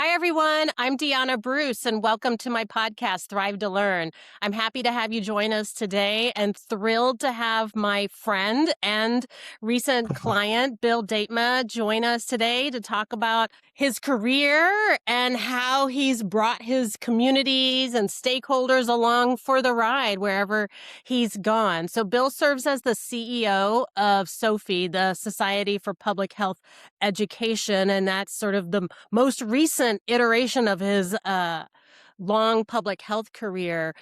Hi, everyone. I'm Deanna Bruce, and welcome to my podcast, Thrive to Learn. I'm happy to have you join us today and thrilled to have my friend and recent client, Bill Datema, join us today to talk about his career and how he's brought his communities and stakeholders along for the ride wherever he's gone. So, Bill serves as the CEO of SOPHE, the Society for Public Health Education, and that's sort of the most recent iteration of his long public health career.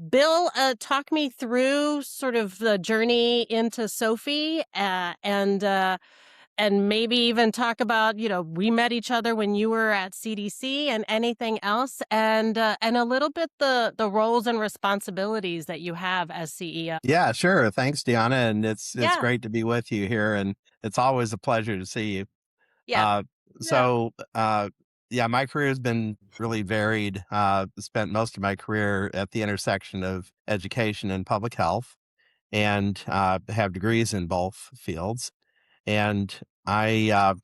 Bill, talk me through sort of the journey into SOPHE, and maybe even talk about, we met each other when you were at CDC and anything else, and a little bit the roles and responsibilities that you have as CEO. Yeah, sure. Thanks, Deanna. And it's Yeah, great to be with you here. And it's always a pleasure to see you. yeah, Uh, yeah. so, yeah, my career has been really varied. Spent most of my career at the intersection of education and public health, and have degrees in both fields. And I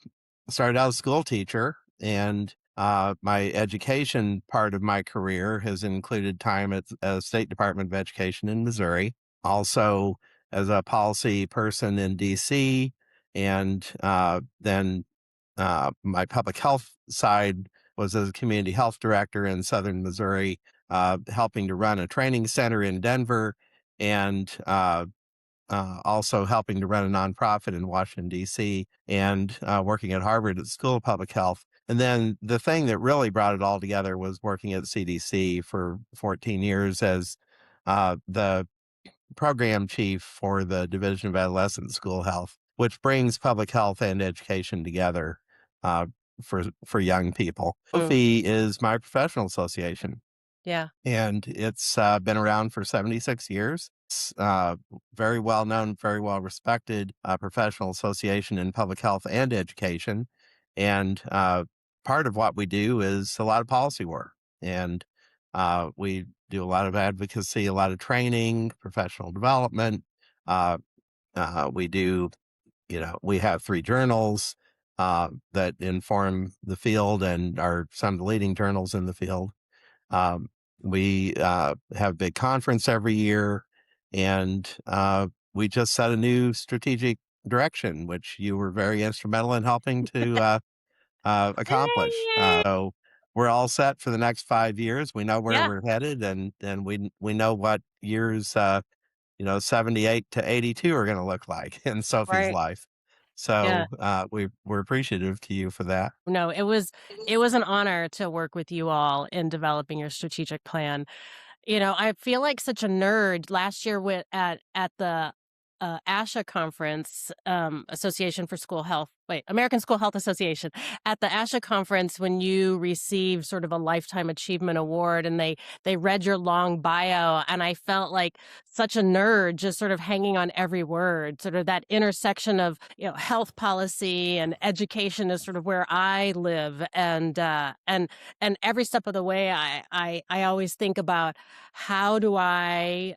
started out as a school teacher, and my education part of my career has included time at the State Department of Education in Missouri, also as a policy person in DC, and then my public health side was as a community health director in Southern Missouri, helping to run a training center in Denver, and also helping to run a nonprofit in Washington, D.C., and working at Harvard at the School of Public Health. And then the thing that really brought it all together was working at CDC for 14 years as the program chief for the Division of Adolescent School Health, which brings public health and education together uh, for young people. Mm, OFI is my professional association, yeah. and it's been around for 76 years. It's very well known, very well respected professional association in public health and education. And part of what we do is a lot of policy work. And we do a lot of advocacy, a lot of training, professional development. Uh, we do, we have 3 journals that inform the field and are some of the leading journals in the field. Um, we have a big conference every year, and we just set a new strategic direction, which you were very instrumental in helping to accomplish. Yay! So we're all set for the next 5 years. We know where Yeah, we're headed, and we know what years 78 to 82 are going to look like in Sophie's right. life. Yeah. So we're appreciative to you for that. No, it was an honor to work with you all in developing your strategic plan. I feel like such a nerd last year with at the ASHA conference, Association for School Health, wait, American School Health Association. At the ASHA conference, when you received sort of a lifetime achievement award, and they read your long bio, and I felt like such a nerd, just sort of hanging on every word. Sort of that intersection of health policy and education is sort of where I live, and every step of the way, I always think about how do I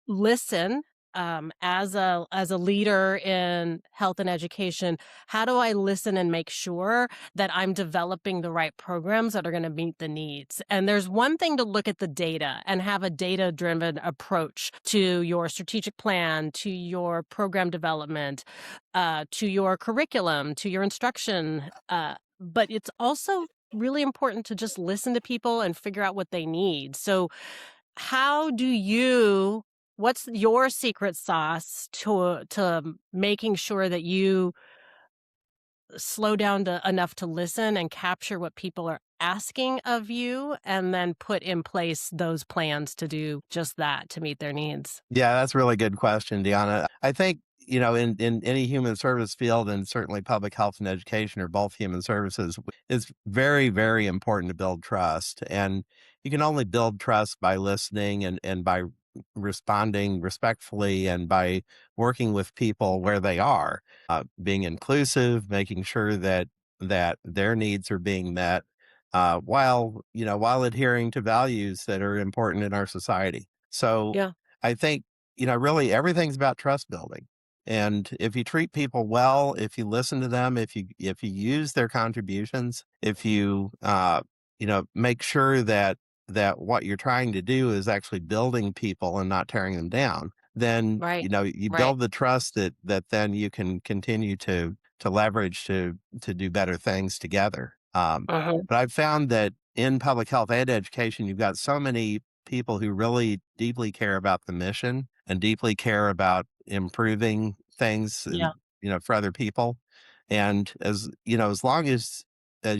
listen, as a leader in health and education? How do I listen and make sure that I'm developing the right programs that are going to meet the needs? And there's one thing to look at the data and have a data-driven approach to your strategic plan, to your program development, to your curriculum, to your instruction. But it's also really important to just listen to people and figure out what they need. So how do you what's your secret sauce to making sure that you slow down enough to listen and capture what people are asking of you, and then put in place those plans to do just that to meet their needs? Yeah, that's a really good question, Deanna. I think, in any human service field, and certainly public health and education are both human services, it's very, very important to build trust. And you can only build trust by listening and by responding respectfully and by working with people where they are, being inclusive, making sure that their needs are being met, while adhering to values that are important in our society. So Yeah. I think, really everything's about trust building. And if you treat people well, if you listen to them, if you use their contributions, if you make sure that what you're trying to do is actually building people and not tearing them down, then Right. you Right. build the trust that then you can continue to leverage to do better things together. Mhm. But I've found that in public health and education, you've got so many people who really deeply care about the mission and deeply care about improving things Yeah. and for other people. And as long as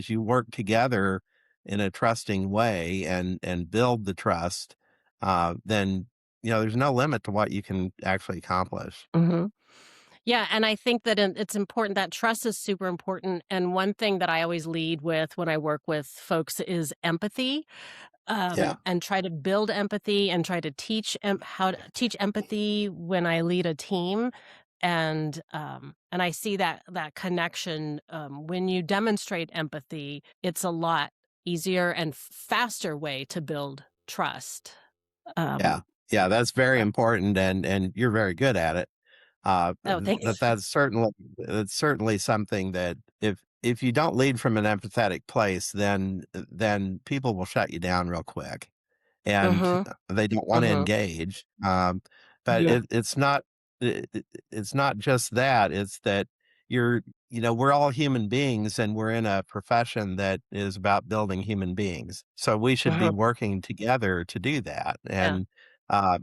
you work together in a trusting way and build the trust, then there's no limit to what you can actually accomplish. Mhm. Yeah, and I think that it's important that trust is super important, and one thing that I always lead with when I work with folks is empathy, Yeah. and try to build empathy and try to teach how to teach empathy when I lead a team, and I see that connection, when you demonstrate empathy, it's a lot easier and faster way to build trust. Yeah. Um, Yeah, that's very uh, important, and you're very good at it. oh, thanks. That's certainly something that if you don't lead from an empathetic place, then people will shut you down real quick, and Mhm, they don't wanna mhm. engage. But Yeah. it's not just that, it's that we're all human beings, and we're in a profession that is about building human beings. So we should be Uh-huh. working together to do that, Yeah.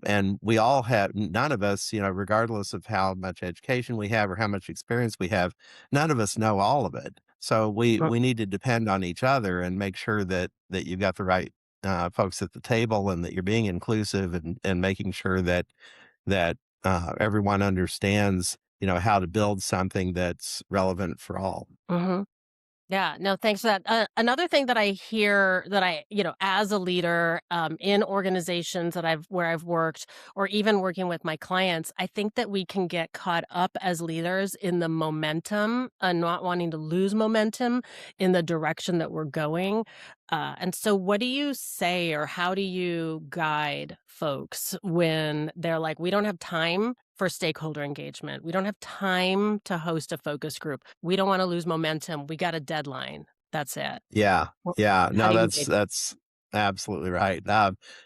and we all have none of us, regardless of how much education we have or how much experience we have, none of us know all of it. So we Mm, we need to depend on each other and make sure that you've got the right folks at the table and that you're being inclusive and making sure that everyone understands, how to build something that's relevant for all. mhm. Yeah, no, thanks for that. Another thing that I hear that as a leader in organizations where I've worked, or even working with my clients, I think that we can get caught up as leaders in the momentum and not wanting to lose momentum in the direction that we're going. And so, what do you say, or how do you guide folks when they're like, we don't have time for stakeholder engagement? We don't have time to host a focus group. We don't want to lose momentum. We got a deadline. That's it. Yeah, Wh yeah. How No, do you that's engage? that's absolutely right.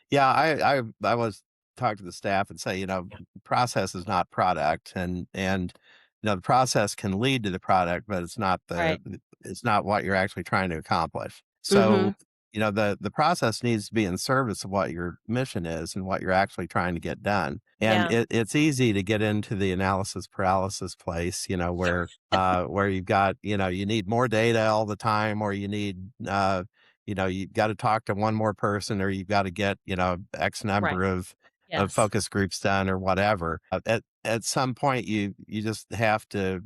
Yeah, I was talk to the staff and say, process is not product, and the process can lead to the product, but Right. it's not what you're actually trying to accomplish. Mhm. So, the process needs to be in service of what your mission is and what you're actually trying to get done. And Yeah. it's easy to get into the analysis paralysis place, where you've got, you need more data all the time, or you need, you've got to talk to one more person, or you've got to get, X Right. number of Yes. focus groups done or whatever. At some point, you just have to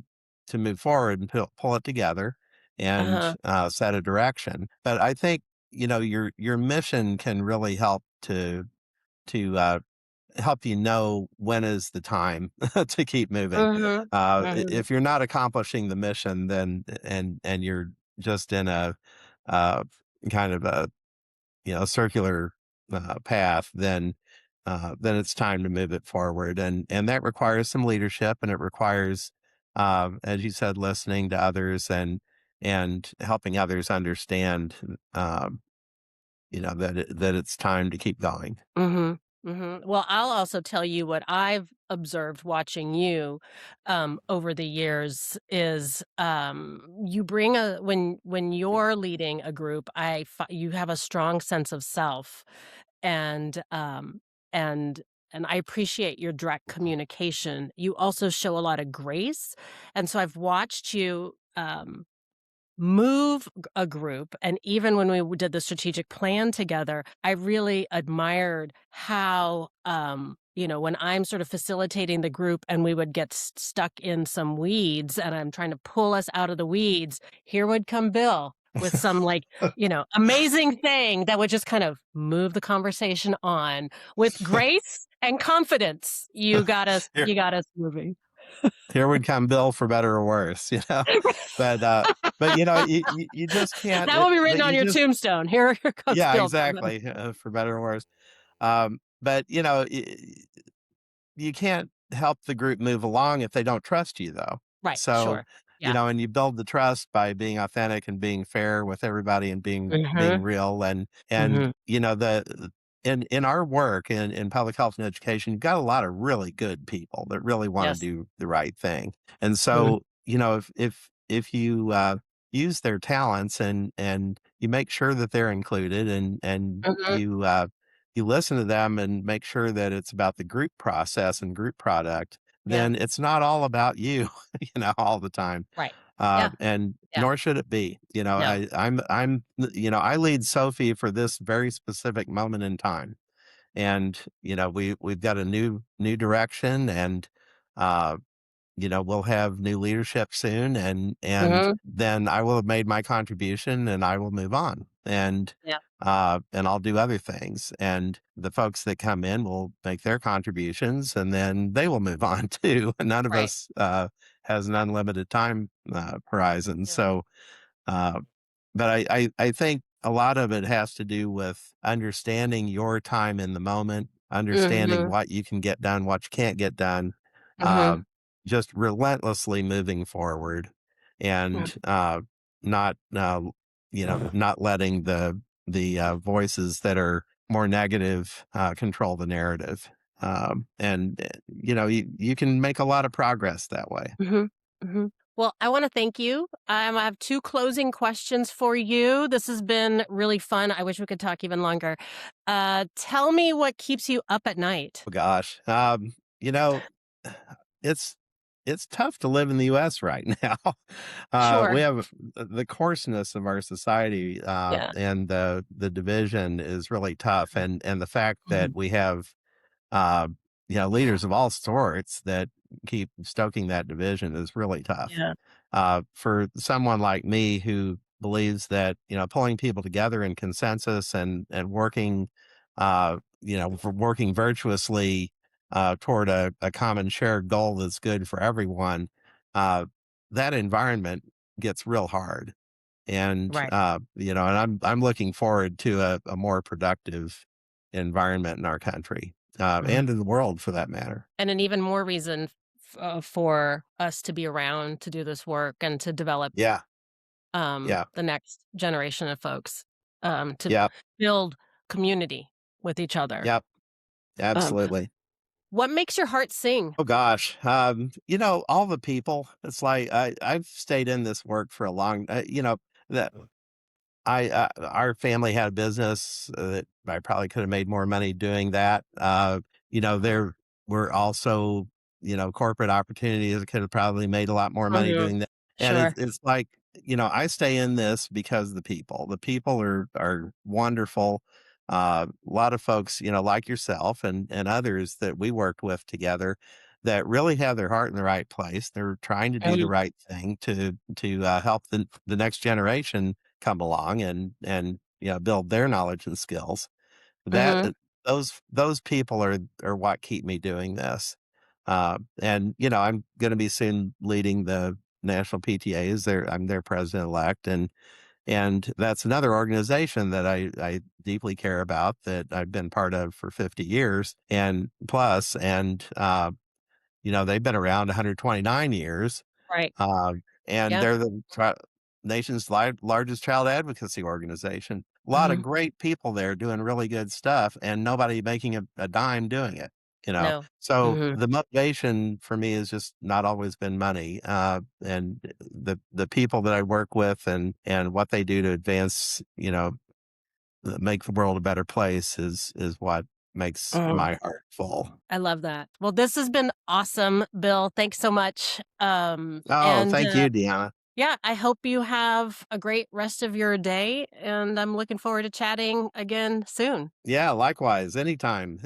move forward and pull it together and Uh-huh. set a direction. But I think, your mission can really help to help when is the time to keep moving. Mhm. Mhm. If you're not accomplishing the mission, then and you're just in a uh, kind of a circular path, then it's time to move it forward, and that requires some leadership, and it requires, as you said, listening to others and helping others understand, that it's time to keep going. Mhm. Mhm. Well, I'll also tell you what I've observed watching you, over the years is, you bring a when you're leading a group, you have a strong sense of self, and, and and I appreciate your direct communication. You also show a lot of grace, and so I've watched you, move a group, and even when we did the strategic plan together, I really admired how, when I'm sort of facilitating the group and we would get stuck in some weeds and I'm trying to pull us out of the weeds, here would come Bill with some, like, amazing thing that would just kind of move the conversation on with grace and confidence. Here You got us moving. here would come Bill for better or worse, but you just can't. That will be written But on you your just tombstone. Here comes Yeah, Bill for better. exactly, for better or worse. But you can't. help the group move along if they don't trust you, though. Right, So, sure. Yeah. and you build the trust by being authentic and being fair with everybody and being Mhm, real and mhm. the in our work in public health and education, you've got a lot of really good people that really want to Yes. do the right thing. And Mhm, so, if you use their talents and you make sure that they're included and mhm. you listen to them and make sure that it's about the group process and group product, Yeah, then it's not all about you, all the time. right. Yeah, And yeah. nor should it be. No. I lead Sophie for this very specific moment in time. And, we've got a new direction and, uh, we'll have new leadership soon and Mhm. then I will have made my contribution and I will move on. Yeah, And I'll do other things. And the folks that come in will make their contributions and then they will move on too. None of right. us has an unlimited time horizon. Yeah. So uh, but I think a lot of it has to do with understanding your time in the moment, understanding Mhm, what you can get done, what you can't get done, uh, mhm, just relentlessly moving forward mhm, and not, not letting the voices that are more negative control the narrative. And, you can make a lot of progress that way. mhm, mhm. Well, I wanna thank you. I have 2 closing questions for you. This has been really fun. I wish we could talk even longer. Tell me what keeps you up at night. Oh gosh. You know, it's it's tough to live in the US right now. We Sure. have the coarseness of our society, Yeah. and the division is really tough, and the fact that Mhm. we have uh, leaders of all sorts that keep stoking that division is really tough. Yeah. For someone like me who believes that, pulling people together in consensus and working, for working virtuously toward a common shared goal that's good for everyone, uh, that environment gets real hard. And Right. and I'm looking forward to a more productive environment in our country, Mhm. and in the world for that matter. And an even more reason for us to be around to do this work and to develop, Yeah, yeah, the next generation of folks, to yep, build community with each other. yep, Um, absolutely. what makes your heart sing? Oh gosh, all the people. It's like I've stayed in this work for a long, that our family had a business that I probably could have made more money doing that. There were also, corporate opportunities. I could have probably made a lot more money Mhm. doing that. And Sure. it's like, I stay in this because of the people. The people are wonderful. A lot of folks, like yourself and others that we worked with together that really have their heart in the right place. They're trying to do the Mhm. right thing to help the next generation come along and build their knowledge and skills. That Mhm. those people are what keep me doing this. And I'm going to be soon leading the national PTAs. I'm their president elect, and that's another organization that I deeply care about that I've been part of for 50 years and plus, and they've been around 129 years, Right. and Yeah. they're the nation's largest child advocacy organization. A lot of Mhm. great people there doing really good stuff, and nobody making a dime doing it. No. So Mhm. the motivation for me has just not always been money, and the people that I work with and what they do to advance, make the world a better place is what makes Mhm. my heart full. I love that. Well, this has been awesome, Bill. Thanks so much. Oh, thank you, Deanna. Yeah, I hope you have a great rest of your day, and I'm looking forward to chatting again soon. Yeah, likewise, anytime.